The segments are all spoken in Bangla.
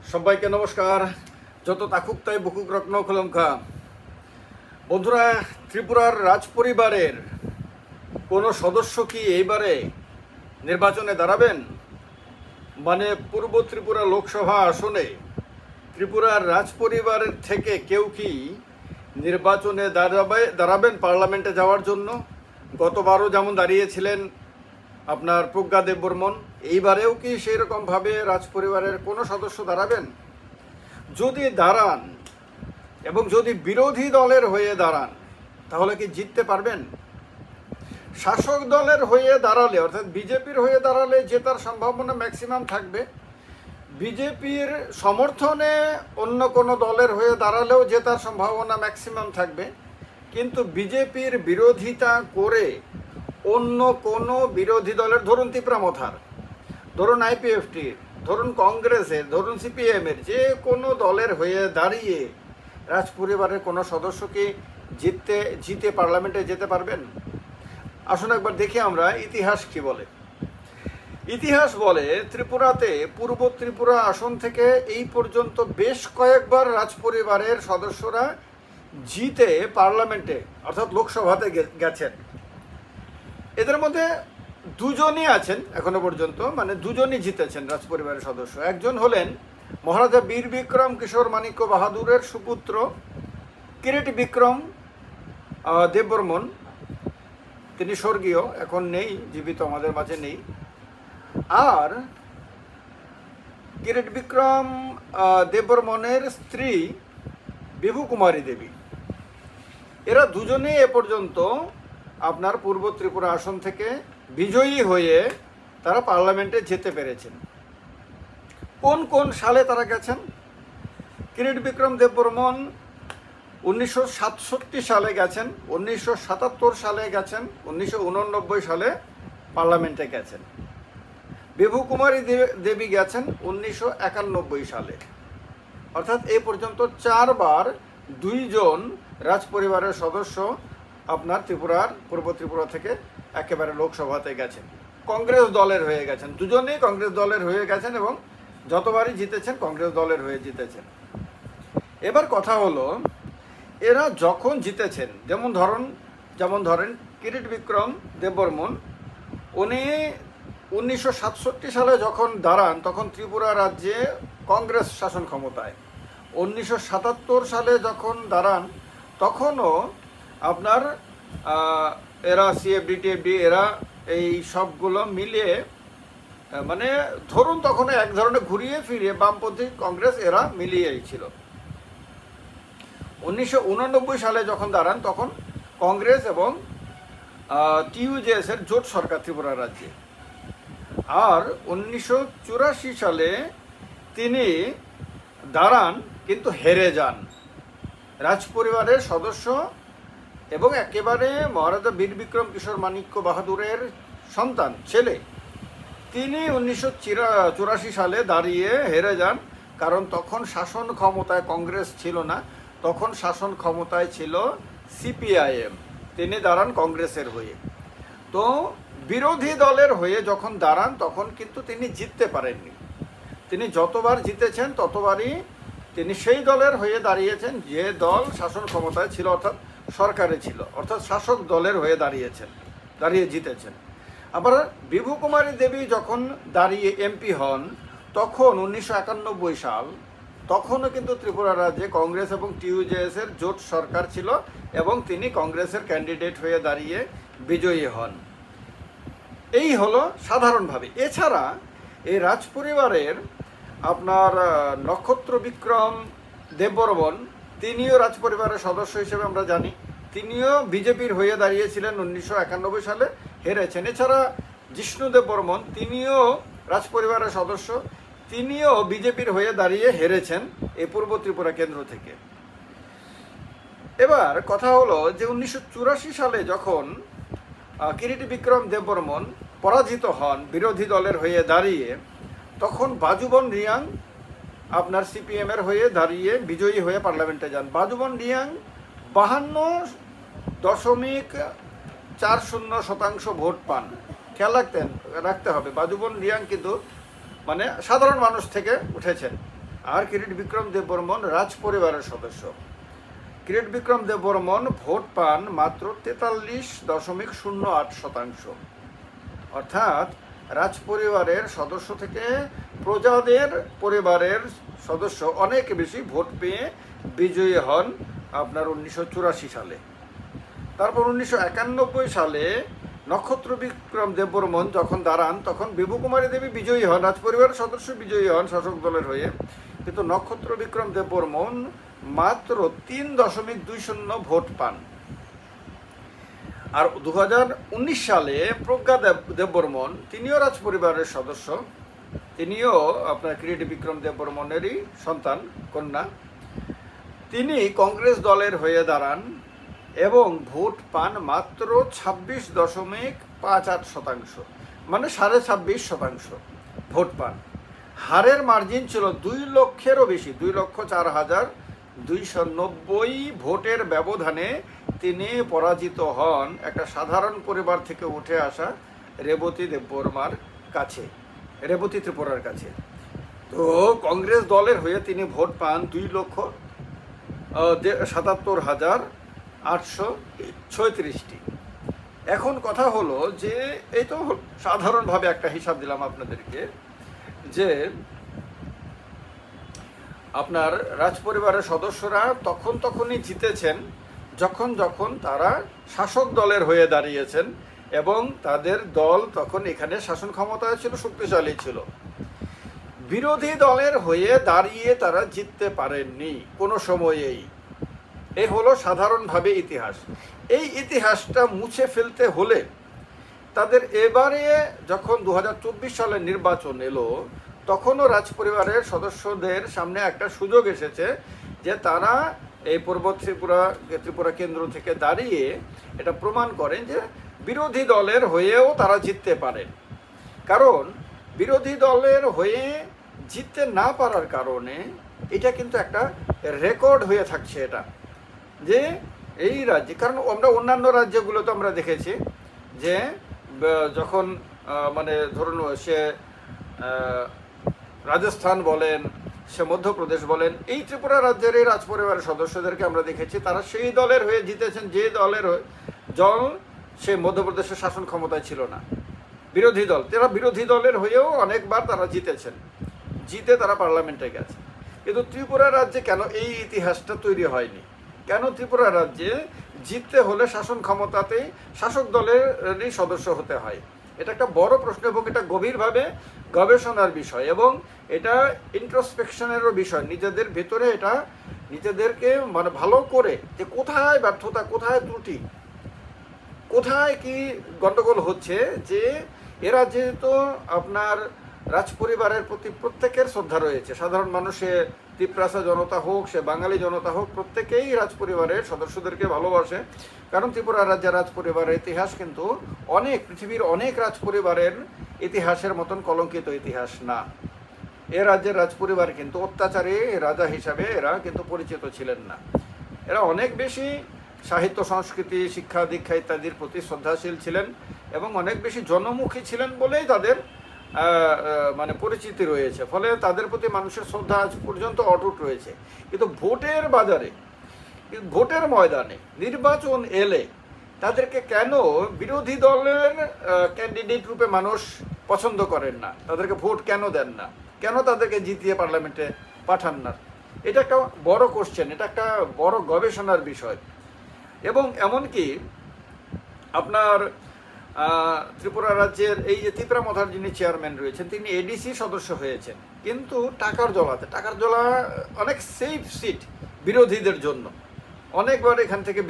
সবাইকে নমস্কার। যত তাকুক তাই বুকুক রত্ন কলমখা। বন্ধুরা, ত্রিপুরার রাজ পরিবারের কোনো সদস্য কি এইবারে নির্বাচনে দাঁড়াবেন? মানে পূর্ব ত্রিপুরা লোকসভা আসনে ত্রিপুরার রাজ পরিবারের থেকে কেউ কি নির্বাচনে দাঁড়াবেন পার্লামেন্টে যাওয়ার জন্য? গতবারও যেমন দাঁড়িয়েছিলেন আপনার প্রজ্ঞা দেববর্মন, এইবারেও কি সেই রকমভাবে রাজ পরিবারের কোনো সদস্য দাঁড়াবেন? যদি দাঁড়ান এবং যদি বিরোধী দলের হয়ে দাঁড়ান তাহলে কি জিততে পারবেন? শাসক দলের হয়ে দাঁড়ালে অর্থাৎ বিজেপির হয়ে দাঁড়ালে জেতার সম্ভাবনা ম্যাক্সিমাম থাকবে। বিজেপির সমর্থনে অন্য কোনো দলের হয়ে দাঁড়ালেও জেতার সম্ভাবনা ম্যাক্সিমাম থাকবে। কিন্তু বিজেপির বিরোধিতা করে অন্য কোনো বিরোধী দলের, ধরুন তিপ্রামথার, ধরুন আইপিএফটির, ধরুন কংগ্রেসের, ধরুন সিপিএমের, যে কোনো দলের হয়ে দাঁড়িয়ে রাজ পরিবারের কোনো সদস্য কি জিতে পার্লামেন্টে যেতে পারবেন? আসুন একবার দেখি আমরা ইতিহাস কি বলে। ইতিহাস বলে ত্রিপুরাতে পূর্ব ত্রিপুরা আসন থেকে এই পর্যন্ত বেশ কয়েকবার রাজ পরিবারের সদস্যরা জিতে পার্লামেন্টে অর্থাৎ লোকসভাতে গেছেন। এদের মধ্যে দুজনই আছেন এখনো পর্যন্ত, মানে দুজনই জিতেছেন রাজ পরিবারের সদস্য। একজন হলেন মহারাজা বীর বিক্রম কিশোর মাণিক্য বাহাদুরের সুপুত্র কিরিট বিক্রম দেববর্মন। তিনি স্বর্গীয়, এখন নেই, জীবিত আমাদের মাঝে নেই। আর কিরিট বিক্রম দেববর্মনের স্ত্রী বিভু কুমারী দেবী। এরা দুজনেই এ পর্যন্ত আপনার পূর্ব ত্রিপুরা আসন থেকে বিজয়ী হয়ে তারা পার্লামেন্টে যেতে পেরেছেন। কোন কোন সালে তারা গেছেন? কিরিট বিক্রম দেববর্মন 1967 সালে গেছেন, 1977 সালে গেছেন, 1989 সালে পার্লামেন্টে গেছেন। বিভু কুমারী দেবী গেছেন 1991 সালে। অর্থাৎ এই পর্যন্ত 4 বার দুইজন রাজ পরিবারের সদস্য আপনার ত্রিপুরার পূর্ব ত্রিপুরা থেকে একেবারে লোকসভাতে গেছেন, কংগ্রেস দলের হয়ে গেছেন। দুজনেই কংগ্রেস দলের হয়ে গেছেন এবং যতবারই জিতেছেন কংগ্রেস দলের হয়ে জিতেছেন। এবার কথা হলো, এরা যখন জিতেছেন, যেমন ধরেন কিরিট বিক্রম দেববর্মন, উনি 1967 সালে যখন দাঁড়ান তখন ত্রিপুরা রাজ্যে কংগ্রেস শাসন ক্ষমতায়। 1977 সালে যখন দাঁড়ান তখনও আপনার এরা সিএফডি এরা এই সবগুলো মিলিয়ে, মানে ধরুন তখন এক ধরনের ঘুরিয়ে ফিরিয়ে বামপন্থী কংগ্রেস এরা মিলিয়েই ছিল। 1989 সালে যখন দাঁড়ান তখন কংগ্রেস এবং টিইউজেএস এর জোট সরকার ত্রিপুরা রাজ্যে। আর 1984 সালে তিনি দাঁড়ান কিন্তু হেরে যান। রাজ পরিবারের সদস্য এবং একেবারে মহারাজা বীর বিক্রম কিশোর মাণিক্য বাহাদুরের সন্তান ছেলে, তিনি 1984 সালে দাঁড়িয়ে হেরে যান। কারণ তখন শাসন ক্ষমতায় কংগ্রেস ছিল না, তখন শাসন ক্ষমতায় ছিল সিপিআইএম। তিনি দাঁড়ান কংগ্রেসের হয়ে। তো বিরোধী দলের হয়ে যখন দাঁড়ান তখন কিন্তু তিনি জিততে পারেননি। তিনি যতবার জিতেছেন ততবারই তিনি সেই দলের হয়ে দাঁড়িয়েছেন যে দল শাসন ক্ষমতায় ছিল, অর্থাৎ সরকারে ছিল, অর্থাৎ শাসক দলের হয়ে দাঁড়িয়ে জিতেছেন। আবার বিভু কুমারী দেবী যখন দাঁড়িয়ে এমপি হন তখন 1991 সাল, তখনও কিন্তু ত্রিপুরা রাজ্যে কংগ্রেস এবং টিইউজেএস এর জোট সরকার ছিল এবং তিনি কংগ্রেসের ক্যান্ডিডেট হয়ে দাঁড়িয়ে বিজয়ী হন। এই হলো সাধারণভাবে। এছাড়া এই রাজ পরিবারের আপনার নক্ষত্র বিক্রম দেববর্মন, তিনিও রাজ পরিবারের সদস্য হিসেবে আমরা জানি, তিনিও বিজেপির হয়ে দাঁড়িয়েছিলেন 1991 সালে, হেরেছেন। এছাড়া জিষ্ণু দেববর্মন, তিনিও রাজ পরিবারের সদস্য, তিনিও বিজেপির হয়ে দাঁড়িয়ে হেরেছেন এই পূর্ব ত্রিপুরা কেন্দ্র থেকে। এবার কথা হলো যে 1984 সালে যখন কিরিট বিক্রম দেববর্মন পরাজিত হন বিরোধী দলের হয়ে দাঁড়িয়ে, তখন বাজুবন রিয়াং আপনার সিপিএমের হয়ে দাঁড়িয়ে বিজয়ী হয়ে পার্লামেন্টে যান। বাজুবন রিয়াং 52.40% ভোট পান। খেয়াল রাখতে হবে, বাজুবন রিয়াং কিন্তু মানে সাধারণ মানুষ থেকে উঠেছেন। আর কিরিট বিক্রম দেববর্মন রাজ পরিবারের সদস্য। কিরিট বিক্রম দেববর্মন ভোট পান মাত্র 43.08%। অর্থাৎ রাজ পরিবারের সদস্য থেকে প্রজাদের পরিবারের সদস্য অনেক বেশি ভোট পেয়ে বিজয়ী হন আপনার 1984 সালে। তারপর 1991 সালে নক্ষত্র বিক্রম দেববর্মন যখন দাঁড়ান তখন বিভুকুমারী দেবী বিজয়ী হন, রাজ পরিবারের সদস্য বিজয়ী হন শাসক দলের হয়ে। কিন্তু নক্ষত্র বিক্রম দেববর্মন মাত্র 3.20 ভোট পান। আর 2019 সালে প্রজ্ঞা দেববর্মন, তিনিও রাজ পরিবারের সদস্য, তিনিও আপনার কিরিট বিক্রম দেববর্মনেরই সন্তান, কন্যা। তিনি কংগ্রেস দলের হয়ে দাঁড়ান এবং ভোট পান মাত্র 26.58%, মানে 26.5% ভোট পান। হারের মার্জিন ছিল 2 লক্ষেরও বেশি, 2,04,290 ভোটের ব্যবধানে তিনি পরাজিত হন একটা সাধারণ পরিবার থেকে উঠে আসা রেবতী দেববর্মার কাছে, রেবতী ত্রিপুরার কাছে। তো কংগ্রেস দলের হয়ে তিনি ভোট পান 2,77,836টি। এখন কথা হলো যে এই তো সাধারণভাবে একটা হিসাব দিলাম আপনাদেরকে, যে আপনার রাজ পরিবারের সদস্যরা তখনই জিতেছেন যখন তারা শাসক দলের হয়ে দাঁড়িয়েছেন এবং তাদের দল তখন এখানে শাসন ক্ষমতায় ছিল, শক্তিশালী ছিল। বিরোধী দলের হয়ে দাঁড়িয়ে তারা জিততে পারেননি কোনো সময়েই। এই হলো সাধারণভাবে ইতিহাস। এই ইতিহাসটা মুছে ফেলতে হলে তাদের এবারে যখন 2024 সালের নির্বাচন এলো তখনও রাজ পরিবারের সদস্যদের সামনে একটা সুযোগ এসেছে যে তারা এই পূর্ব ত্রিপুরা কেন্দ্র থেকে দাঁড়িয়ে এটা প্রমাণ করেন যে বিরোধী দলের হয়েও তারা জিততে পারেন। কারণ বিরোধী দলের হয়ে জিততে না পারার কারণে এটা কিন্তু একটা রেকর্ড হয়ে থাকছে, এটা যে এই রাজ্যে, কারণ আমরা অন্যান্য রাজ্যগুলো তো আমরা দেখেছি যে যখন মানে ধরুন সে রাজস্থান বলেন, সে মধ্যপ্রদেশ বলেন, এই ত্রিপুরা রাজ্যের এই রাজ পরিবারের সদস্যদেরকে আমরা দেখেছি তারা সেই দলের হয়ে জিতেছেন যে দলের দল সে মধ্যপ্রদেশের শাসন ক্ষমতায় ছিল না। বিরোধী দল, তারা বিরোধী দলের হয়েও অনেকবার তারা জিতেছেন, জিতে তারা পার্লামেন্টে গেছে। কিন্তু ত্রিপুরা রাজ্যে কেন এই ইতিহাসটা তৈরি হয়নি? কেন ত্রিপুরা রাজ্যে জিততে হলে শাসন ক্ষমতাতেই শাসক দলেরই সদস্য হতে হয়? এটা একটা বড় প্রশ্ন এবং এটা গভীরভাবে গবেষণার বিষয় এবং এটা ইন্ট্রোস্পেকশনেরও বিষয়। নিজেদের ভেতরে এটা নিজেদেরকে মানে ভালো করে যে কোথায় ব্যর্থতা, কোথায় ত্রুটি, কোথায় কি গন্ডগোল হচ্ছে। যে এরা যেহেতু আপনার রাজ পরিবারের প্রতি প্রত্যেকের শ্রদ্ধা রয়েছে, সাধারণ মানুষে ত্রিপ্রাসা জনতা হোক, সে বাঙালি জনতা হোক, প্রত্যেকেই রাজ পরিবারের সদস্যদেরকে ভালোবাসে। কারণ ত্রিপুরা রাজ্যের রাজ পরিবারের ইতিহাস কিন্তু অনেক, পৃথিবীর অনেক রাজ পরিবারের ইতিহাসের মতন কলঙ্কিত ইতিহাস না। এ রাজ্যের রাজ পরিবার কিন্তু অত্যাচারী রাজা হিসাবে এরা কিন্তু পরিচিত ছিলেন না। এরা অনেক বেশি সাহিত্য, সংস্কৃতি, শিক্ষা দীক্ষা ইত্যাদির প্রতি শ্রদ্ধাশীল ছিলেন এবং অনেক বেশি জনমুখী ছিলেন বলেই তাদের মানে পরিচিতি রয়েছে। ফলে তাদের প্রতি মানুষের শ্রদ্ধা আজ পর্যন্ত অটুট রয়েছে। কিন্তু ভোটের বাজারে, ভোটের ময়দানে নির্বাচন এলে তাদেরকে কেন বিরোধী দলের ক্যান্ডিডেট রূপে মানুষ পছন্দ করেন না? তাদেরকে ভোট কেন দেন না? কেন তাদেরকে জিতিয়ে পার্লামেন্টে পাঠান না? এটা একটা বড় কোশ্চেন, এটা একটা বড় গবেষণার বিষয়। এবং এমনকি আপনার ত্রিপুরা রাজ্যের এই যে ত্রিপুরা মথার যিনি চেয়ারম্যান রয়েছেন তিনি এডিসি সদস্য হয়েছেন, কিন্তু টাকার জলা অনেক সেফ সিট বিরোধীদের জন্য। অনেকবার এখান থেকে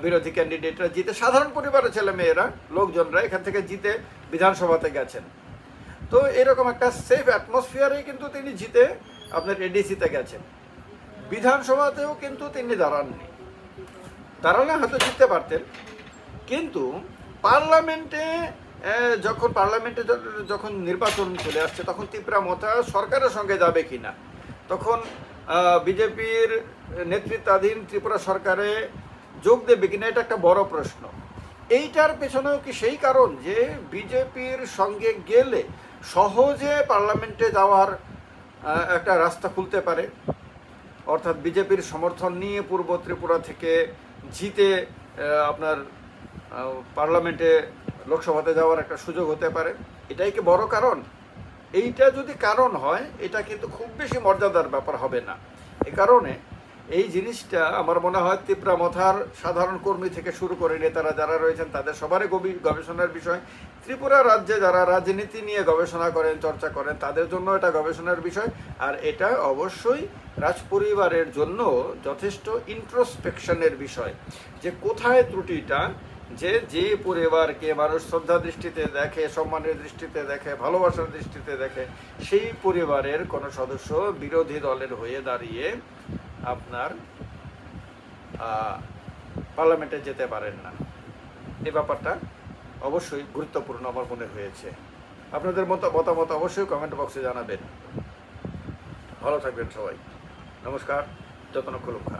বিরোধী ক্যান্ডিডেটরা জিতে, সাধারণ পরিবারের ছেলে মেয়েরা, লোকজনরা এখান থেকে জিতে বিধানসভাতে গেছেন। তো এরকম একটা সেফ অ্যাটমসফিয়ারেই কিন্তু তিনি জিতে আপনার এডিসিতে গেছেন। বিধানসভাতেও কিন্তু তিনি দাঁড়াননি, দাঁড়ালে হয়তো জিততে পারতেন। কিন্তু পার্লামেন্টে যখন নির্বাচন চলে আসছে তখন ত্রিপুরা মথা সরকারের সঙ্গে যাবে কিনা, তখন বিজেপির নেতৃত্বাধীন ত্রিপুরা সরকারে যোগ দেবে কিনা, এটা একটা বড় প্রশ্ন। এইটার পেছনেও কি সেই কারণ যে বিজেপির সঙ্গে গেলে সহজে পার্লামেন্টে যাওয়ার একটা রাস্তা খুলতে পারে, অর্থাৎ বিজেপির সমর্থন নিয়ে পূর্ব ত্রিপুরা থেকে জিতে আপনার পার্লামেন্টে লোকসভাতে যাওয়ার একটা সুযোগ হতে পারে। এটাই কি বড় কারণ? এইটা যদি কারণ হয়, এটা কিন্তু খুব বেশি মর্যাদার ব্যাপার হবে না। এ কারণে এই জিনিসটা আমার মনে হয় ত্রিপুরা মথার সাধারণ কর্মী থেকে শুরু করে নেতারা যারা রয়েছেন তাদের সবারই গবেষণার বিষয়। ত্রিপুরা রাজ্যে যারা রাজনীতি নিয়ে গবেষণা করেন, চর্চা করেন, তাদের জন্য এটা গবেষণার বিষয়। আর এটা অবশ্যই রাজপরিবারের জন্য যথেষ্ট ইন্ট্রোস্পেকশনের বিষয়, যে কোথায় ত্রুটিটা, যে পরিবারকে মানুষ শ্রদ্ধা দৃষ্টিতে দেখে, সম্মানের দৃষ্টিতে দেখে, ভালোবাসার দৃষ্টিতে দেখে, সেই পরিবারের কোনো সদস্য বিরোধী দলের হয়ে দাঁড়িয়ে আপনার পার্লামেন্টে যেতে পারেন না। এই ব্যাপারটা অবশ্যই গুরুত্বপূর্ণ আমার মনে হয়েছে। আপনাদের মতামত অবশ্যই কমেন্ট বক্সে জানাবেন। ভালো থাকবেন সবাই। নমস্কার। যতন খুলুক্ষা।